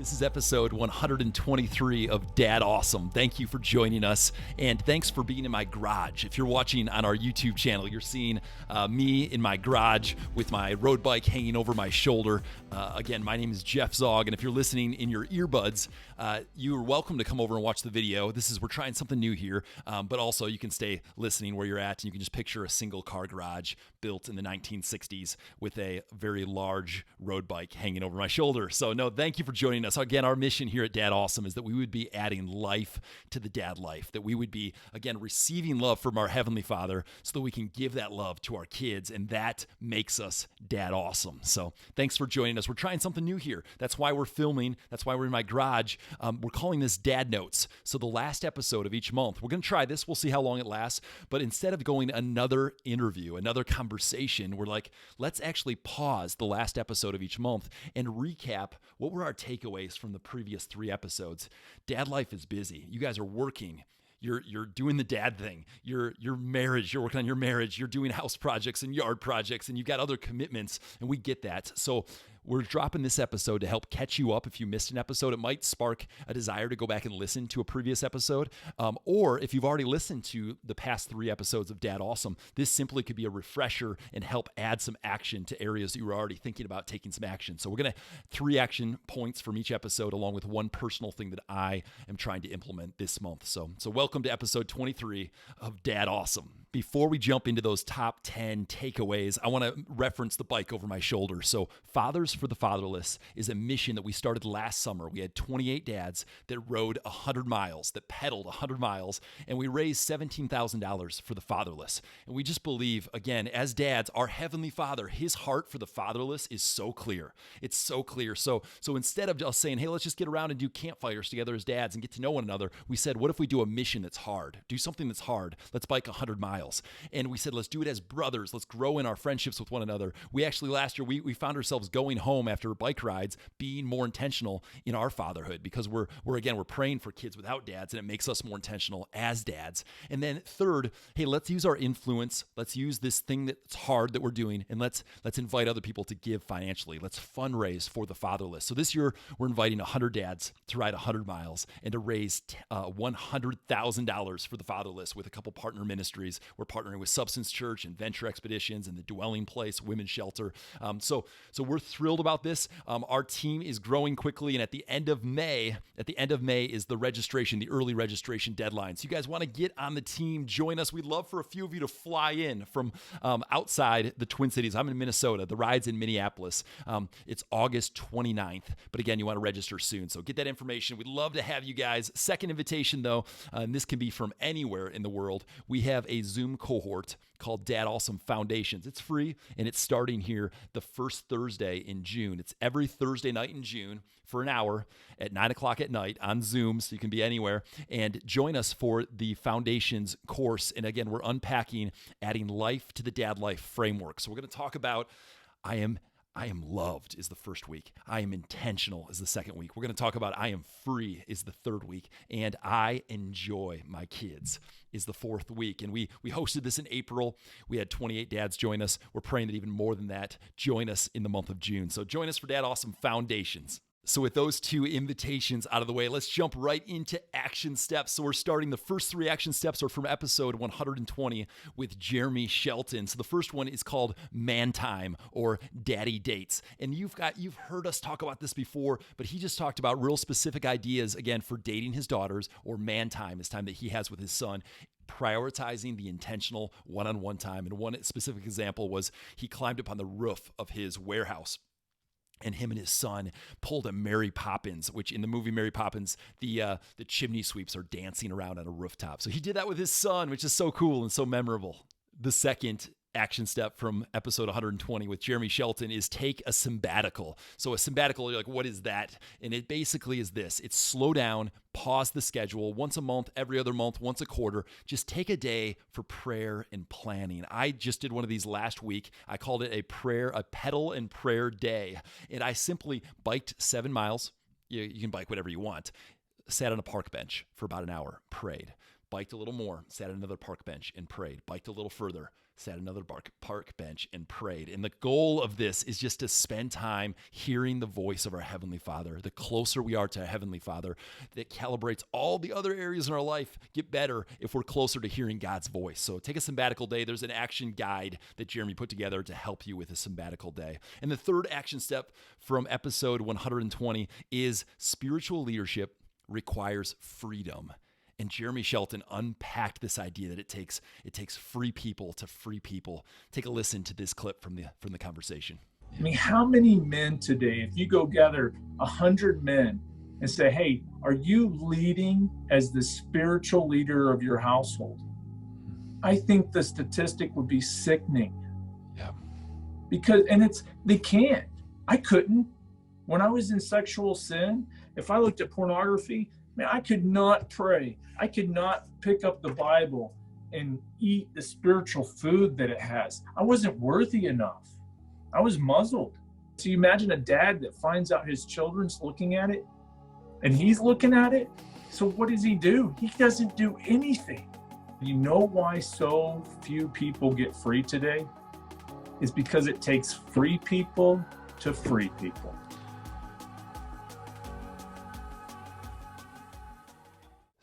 This is episode 123 of Dad Awesome. Thank you for joining us, and thanks for being in my garage. If you're watching on our YouTube channel, you're seeing me in my garage with my road bike hanging over my shoulder. Again, my name is Jeff Zog, and if you're listening in your earbuds, you are welcome to come over and watch the video. We're trying something new here, but also you can stay listening where you're at, and you can just picture a single-car garage built in the 1960s with a very large road bike hanging over my shoulder. So, no, thank you for joining us. Again, our mission here at Dad Awesome is that we would be adding life to the dad life, that we would be, again, receiving love from our Heavenly Father so that we can give that love to our kids, and that makes us Dad Awesome. So thanks for joining us. We're trying something new here. That's why we're filming. That's why we're in my garage. We're calling this Dad Notes. So the last episode of each month, we're going to try this. We'll see how long it lasts. But instead of going another interview, another conversation, we're like, let's actually pause the last episode of each month and recap what were our takeaways from the previous 3 episodes. Dad life is busy. You guys are working. You're doing the dad thing. Your marriage, you're working on your marriage. You're doing house projects and yard projects, and you've got other commitments, and we get that. So we're dropping this episode to help catch you up. If you missed an episode, it might spark a desire to go back and listen to a previous episode. Or if you've already listened to the past 3 episodes of Dad Awesome, this simply could be a refresher and help add some action to areas that you were already thinking about taking some action. So we're going to 3 action points from each episode, along with 1 personal thing that I am trying to implement this month. So welcome to episode 23 of Dad Awesome. Before we jump into those top 10 takeaways, I want to reference the bike over my shoulder. So Fathers for the Fatherless is a mission that we started last summer. We had 28 dads that rode 100 miles, that pedaled 100 miles, and we raised $17,000 for the fatherless. And we just believe, again, as dads, our Heavenly Father, His heart for the fatherless is so clear. It's so clear. So instead of just saying, hey, let's just get around and do campfires together as dads and get to know one another, we said, what if we do a mission that's hard? Do something that's hard. Let's bike 100 miles. And we said, let's do it as brothers. Let's grow in our friendships with one another. We actually, last year, we found ourselves going home after bike rides, being more intentional in our fatherhood, because we're praying for kids without dads, and it makes us more intentional as dads. And then third, hey, let's use our influence. Let's use this thing that's hard that we're doing, and let's invite other people to give financially. Let's fundraise for the fatherless. So this year, we're inviting 100 dads to ride 100 miles and to raise $100,000 for the fatherless with a couple partner ministries. We're partnering with Substance Church and Venture Expeditions and the Dwelling Place Women's Shelter. So we're thrilled about this. Our team is growing quickly, and at the end of May is the registration, the early registration deadline. So you guys want to get on the team, join us. We'd love for a few of you to fly in from outside the Twin Cities. I'm in Minnesota. The ride's in Minneapolis. It's August 29th. But again, you want to register soon. So get that information. We'd love to have you guys. Second invitation, though, and this can be from anywhere in the world. We have a Zoom cohort called dadAWESOME Foundations. It's free, and it's starting here the first Thursday in June. It's every Thursday night in June for an hour at 9 o'clock at night on Zoom, so you can be anywhere, and join us for the Foundations course. And again, we're unpacking adding life to the dad life framework. So we're going to talk about I am loved is the first week. I am intentional is the second week. We're going to talk about I am free is the third week. And I enjoy my kids is the fourth week. And we hosted this in April. We had 28 dads join us. We're praying that even more than that join us in the month of June. So join us for Dad Awesome Foundations. So with those 2 invitations out of the way, let's jump right into action steps. So we're starting, the first 3 action steps are from episode 120 with Jeremy Shelton. So the first one is called Man Time, or Daddy Dates. And you've heard us talk about this before, but he just talked about real specific ideas, again, for dating his daughters, or man time is time that he has with his son, prioritizing the intentional one-on-one time. And one specific example was he climbed up on the roof of his warehouse, and him and his son pulled a Mary Poppins, which in the movie Mary Poppins, the chimney sweeps are dancing around on a rooftop. So he did that with his son, which is so cool and so memorable. The second action step from episode 120 with Jeremy Shelton is take a sabbatical. So a sabbatical, you're like, what is that? And it basically is this. It's slow down, pause the schedule once a month, every other month, once a quarter. Just take a day for prayer and planning. I just did one of these last week. I called it a pedal and prayer day. And I simply biked 7 miles. You can bike whatever you want. Sat on a park bench for about an hour, prayed. Biked a little more, sat on another park bench and prayed. Biked a little further, sat another park bench and prayed. And the goal of this is just to spend time hearing the voice of our Heavenly Father. The closer we are to our Heavenly Father, that calibrates all the other areas in our life get better if we're closer to hearing God's voice. So take a sabbatical day. There's an action guide that Jeremy put together to help you with a sabbatical day. And the third action step from episode 120 is spiritual leadership requires freedom. And Jeremy Shelton unpacked this idea that it takes free people to free people. Take a listen to this clip from the conversation. I mean, how many men today, if you go gather 100 men and say, hey, are you leading as the spiritual leader of your household? I think the statistic would be sickening. Yeah. Because, they can't. I couldn't. When I was in sexual sin, if I looked at pornography, man, I could not pray. I could not pick up the Bible and eat the spiritual food that it has. I wasn't worthy enough. I was muzzled. So you imagine a dad that finds out his children's looking at it and he's looking at it. So what does he do? He doesn't do anything. You know why so few people get free today? It's because it takes free people to free people.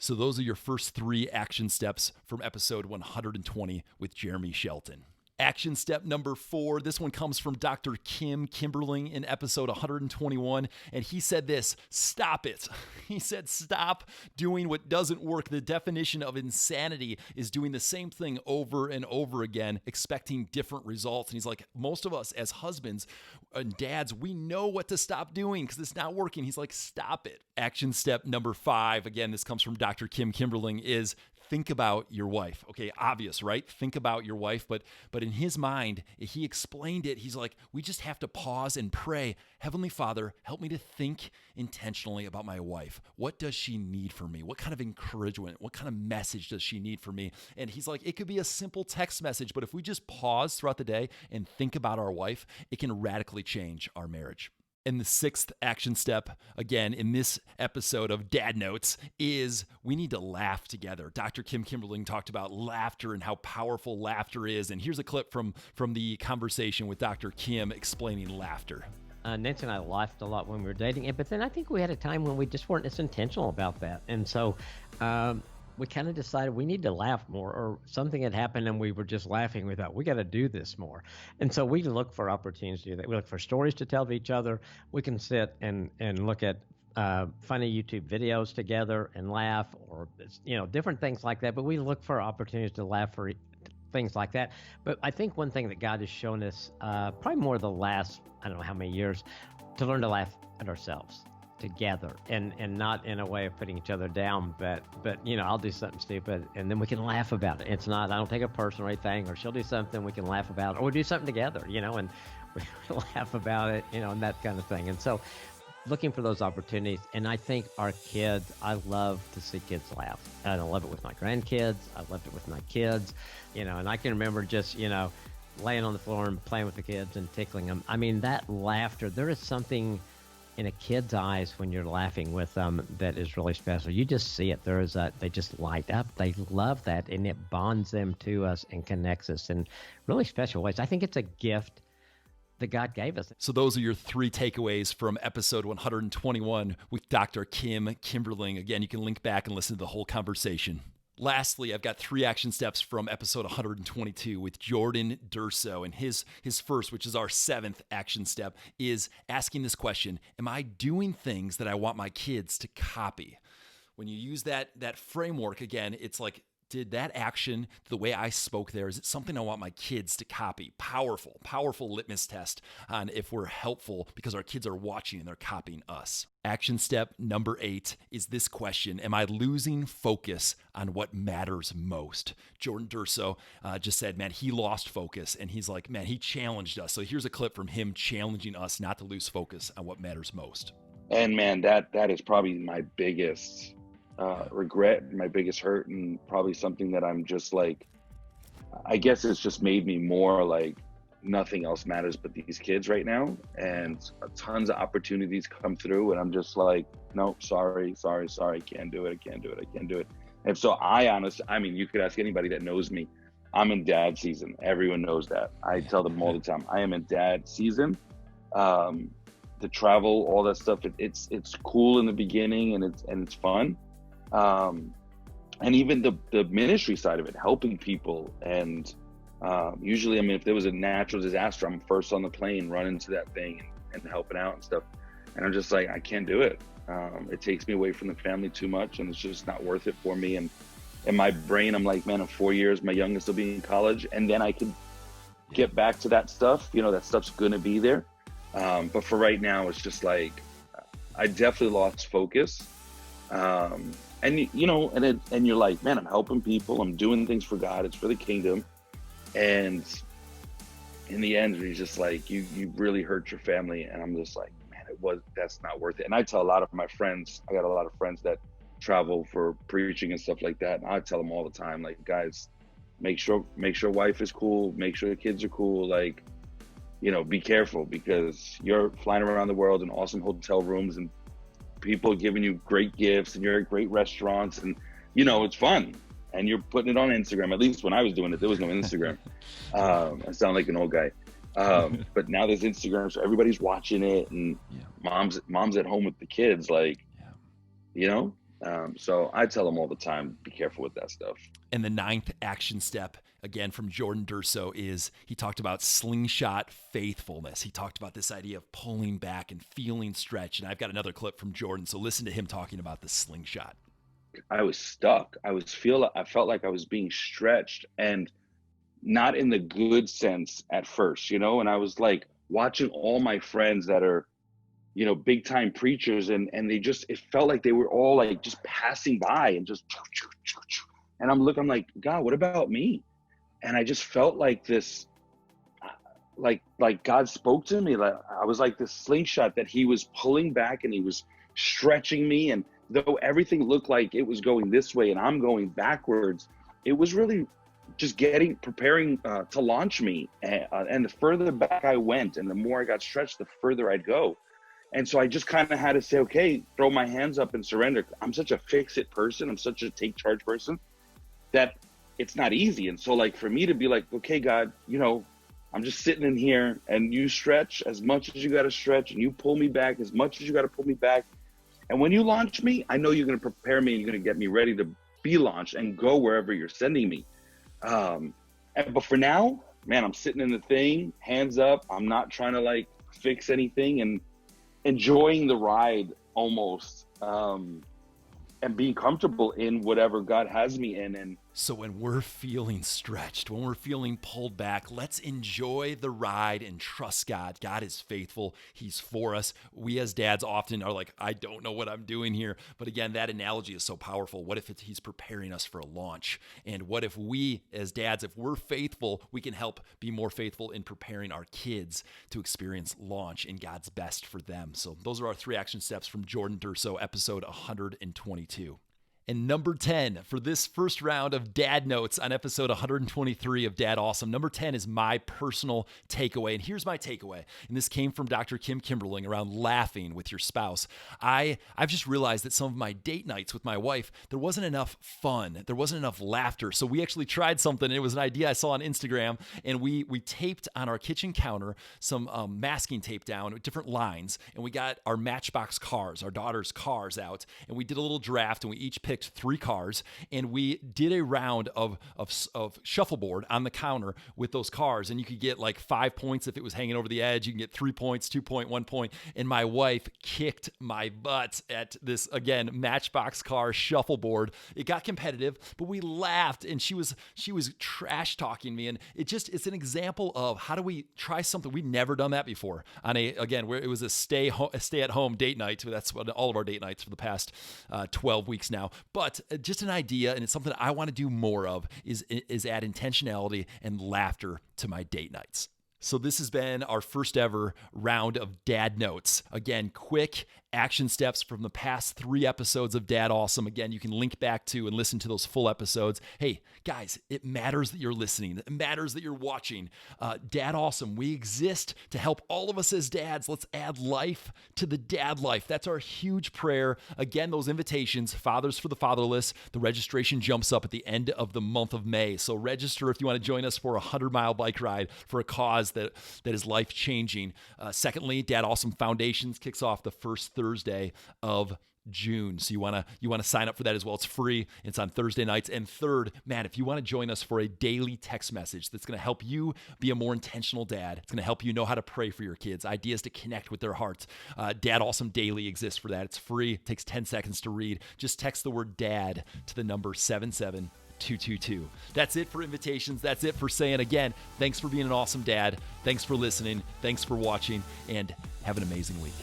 So those are your first 3 action steps from episode 120 with Jeremy Shelton. Action step number 4, this one comes from Dr. Kim Kimberling in episode 121, and he said this: stop it. He said, stop doing what doesn't work. The definition of insanity is doing the same thing over and over again, expecting different results. And he's like, most of us as husbands and dads, we know what to stop doing because it's not working. He's like, stop it. Action step number 5, again, this comes from Dr. Kim Kimberling, is think about your wife. Okay, obvious, right? Think about your wife. But in his mind, he explained it. He's like, we just have to pause and pray. Heavenly Father, help me to think intentionally about my wife. What does she need from me? What kind of encouragement? What kind of message does she need from me? And he's like, it could be a simple text message, but if we just pause throughout the day and think about our wife, it can radically change our marriage. And the 6th action step, again, in this episode of Dad Notes, is we need to laugh together. Dr. Kim Kimberling talked about laughter and how powerful laughter is. And here's a clip from the conversation with Dr. Kim explaining laughter. Nancy and I laughed a lot when we were dating, but then I think we had a time when we just weren't as intentional about that. And so we kind of decided we need to laugh more, or something had happened and we were just laughing. We thought, we got to do this more. And so we look for opportunities to do that. We look for stories to tell to each other. We can sit and look at funny YouTube videos together and laugh, or, different things like that. But we look for opportunities to laugh for things like that. But I think one thing that God has shown us, probably more the last, I don't know how many years, to learn to laugh at ourselves together, and not in a way of putting each other down, but I'll do something stupid and then we can laugh about it. It's not, I don't take it personal or anything, or she'll do something, we can laugh about it, or we do something together, and we laugh about it, and that kind of thing. And so looking for those opportunities. And I think our kids, I love to see kids laugh. And I love it with my grandkids. I loved it with my kids, and I can remember just, laying on the floor and playing with the kids and tickling them. I mean, that laughter, there is something in a kid's eyes when you're laughing with them that is really special. You just see it. They just light up. They love that, and it bonds them to us and connects us in really special ways. I think it's a gift that God gave us. So those are your 3 takeaways from episode 121 with Dr. Kim Kimberling. Again, you can link back and listen to the whole conversation. Lastly, I've got 3 action steps from episode 122 with Jordan Durso, and his first, which is our 7th action step, is asking this question: am I doing things that I want my kids to copy? When you use that framework, again, it's like, did that action, the way I spoke there, is it something I want my kids to copy? Powerful litmus test on if we're helpful because our kids are watching and they're copying us. Action step number 8 is this question: am I losing focus on what matters most? Jordan Durso just said, man, he lost focus, and he's like, man, he challenged us. So here's a clip from him challenging us not to lose focus on what matters most. And man, that is probably my biggest regret, my biggest hurt, and probably something that I'm just like, I guess it's just made me more like nothing else matters but these kids right now. And tons of opportunities come through and I'm just like, no, sorry, can't do it. And so I mean, you could ask anybody that knows me. I'm in dad season. Everyone knows that. I tell them all the time, I am in dad season. The travel, all that stuff, it's cool in the beginning, and it's fun. And even the ministry side of it, helping people. And usually, I mean, if there was a natural disaster, I'm first on the plane, running to that thing and helping out and stuff. And I'm just like, I can't do it. It takes me away from the family too much, and it's just not worth it for me. And in my brain, I'm like, man, in 4 years, my youngest will be in college, and then I can get back to that stuff. You know, that stuff's gonna be there. But for right now, it's just like, I definitely lost focus. And you know, and you're like, man, I'm helping people, I'm doing things for God, it's for the kingdom. And in the end, you're just like, you really hurt your family. And I'm just like, man, that's not worth it. And I tell a lot of my friends, I got a lot of friends that travel for preaching and stuff like that. And I tell them all the time, like, guys, make sure wife is cool, make sure the kids are cool. Like, you know, be careful, because you're flying around the world in awesome hotel rooms and people giving you great gifts, and you're at great restaurants, and, you know, it's fun. And you're putting it on Instagram. At least when I was doing it, there was no Instagram. I sound like an old guy. But now there's Instagram, so everybody's watching it, and mom's at home with the kids, like, you know? So I tell them all the time, be careful with that stuff. And the 9th action step, again, from Jordan Durso, is he talked about slingshot faithfulness. He talked about this idea of pulling back and feeling stretched. And I've got another clip from Jordan, so listen to him talking about the slingshot. I was stuck. I felt like I was being stretched, and not in the good sense at first, you know? And I was like watching all my friends that are, you know, big time preachers, and it felt like they were all like just passing by and just, and I'm like, God, what about me? And I just felt like this, like God spoke to me. Like I was like this slingshot that he was pulling back, and he was stretching me. And though everything looked like it was going this way and I'm going backwards, it was really just preparing to launch me. And the further back I went and the more I got stretched, the further I'd go. And so I just kind of had to say, okay, throw my hands up and surrender. I'm such a fix-it person. I'm such a take charge person that it's not easy. And so, like, for me to be like, okay, God, you know, I'm just sitting in here, and you stretch as much as you got to stretch, and you pull me back as much as you got to pull me back. And when you launch me, I know you're going to prepare me, and you're going to get me ready to be launched and go wherever you're sending me. But for now, man, I'm sitting in the thing, hands up. I'm not trying to like fix anything, and enjoying the ride almost, and being comfortable in whatever God has me in. And so when we're feeling stretched, when we're feeling pulled back, let's enjoy the ride and trust God. God is faithful. He's for us. We as dads often are like, I don't know what I'm doing here. But again, that analogy is so powerful. What if he's preparing us for a launch? And what if we as dads, if we're faithful, we can help be more faithful in preparing our kids to experience launch in God's best for them. So those are our 3 action steps from Jordan Durso, episode 122. And number 10 for this first round of Dad Notes on episode 123 of Dad Awesome. Number 10 is my personal takeaway. And here's my takeaway. And this came from Dr. Kim Kimberling around laughing with your spouse. I've just realized that some of my date nights with my wife, there wasn't enough fun. There wasn't enough laughter. So we actually tried something. It was an idea I saw on Instagram. And we taped on our kitchen counter some masking tape down with different lines. And we got our Matchbox cars, our daughter's cars out. And we did a little draft, and we each picked 3 cars, and we did a round of shuffleboard on the counter with those cars, and you could get like 5 points if it was hanging over the edge. You can get 3 points, 2 point, 1 point. And my wife kicked my butt at this, again, Matchbox car shuffleboard. It got competitive, but we laughed, and she was trash talking me, and it's an example of how do we try something. We'd never done that before on where it was a stay at home date night. That's what all of our date nights for the past 12 weeks now. But just an idea, and it's something I want to do more of, is add intentionality and laughter to my date nights. So this has been our first ever round of Dad Notes. Again, quick action steps from the past 3 episodes of Dad Awesome. Again, you can link back to and listen to those full episodes. Hey, guys, it matters that you're listening. It matters that you're watching. Dad Awesome, we exist to help all of us as dads. Let's add life to the dad life. That's our huge prayer. Again, those invitations, Fathers for the Fatherless, the registration jumps up at the end of the month of May. So register if you want to join us for a 100-mile bike ride for a cause that is life-changing. Secondly, Dad Awesome Foundations kicks off the first Thursday of June. So you want to sign up for that as well. It's free. It's on Thursday nights. And third, man, if you want to join us for a daily text message that's going to help you be a more intentional dad, it's going to help you know how to pray for your kids, ideas to connect with their hearts. Dad Awesome Daily exists for that. It's free. It takes 10 seconds to read. Just text the word dad to the number 77222. That's it for invitations. That's it for saying, again, thanks for being an awesome dad. Thanks for listening. Thanks for watching, and have an amazing week.